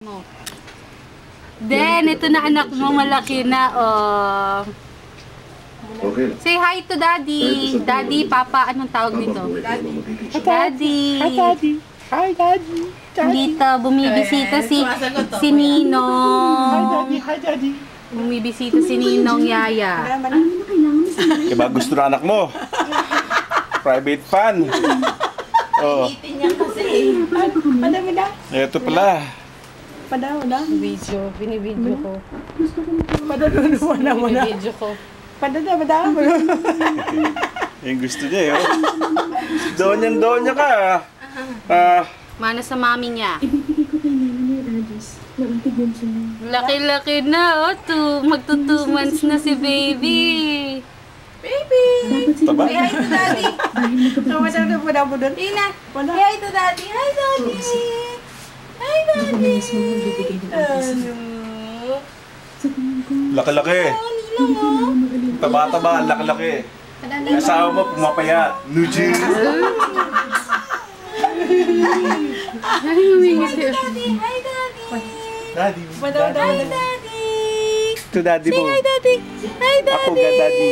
mo. Then, ito na anak mo, malaki na, oh. Say hi to Daddy. Daddy, Papa, anong tawag dito? Daddy. Daddy. Hi, Daddy. Hi, Daddy. Dito, bumibisita si Ninong. Hi, Daddy. Bumibisita si Ninong Yaya. Iba gusto na anak mo. Private fan. Oh. Niya kasi. Madami na. Ito pala. Pada. Video, binibidyo ko. Pada mo na. Binibidyo ko. Pada. Yung gusto niya, oh. Donya ka. Mana sa mami niya. Ibibigay ko kay Nena ni Radis. Nauntigyan siya niya. Laki-laki na, oh. Magto 2 months na si baby. Baby! Taba? Hi to Daddy! Pada mo doon. Ina! Hi to Daddy! Hi, Daddy! Hi, Daddy! Laki-laki. Taba-taba, laki-laki. Asawa mo, pumapaya. Nuji. Ay, humingit siya. Hi, Daddy! Daddy. Hi, Daddy! Ito daddy mo. Hi, Daddy! Hi, Daddy! Ako ga daddy.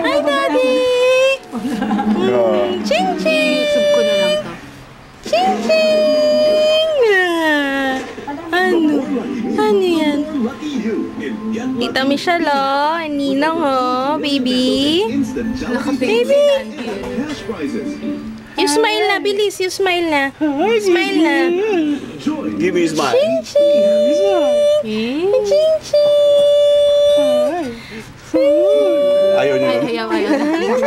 Hi, Daddy! Ching, ching! YouTube ko na lang to. Ching, ching! Ano yan? Tita Michelle, oh. Ninang, oh. Baby. Baby. You smile na, bilis. You smile na. Smile na. Give me a smile. Ching, ching! Ching, ching! Ayaw niyo. Ayaw.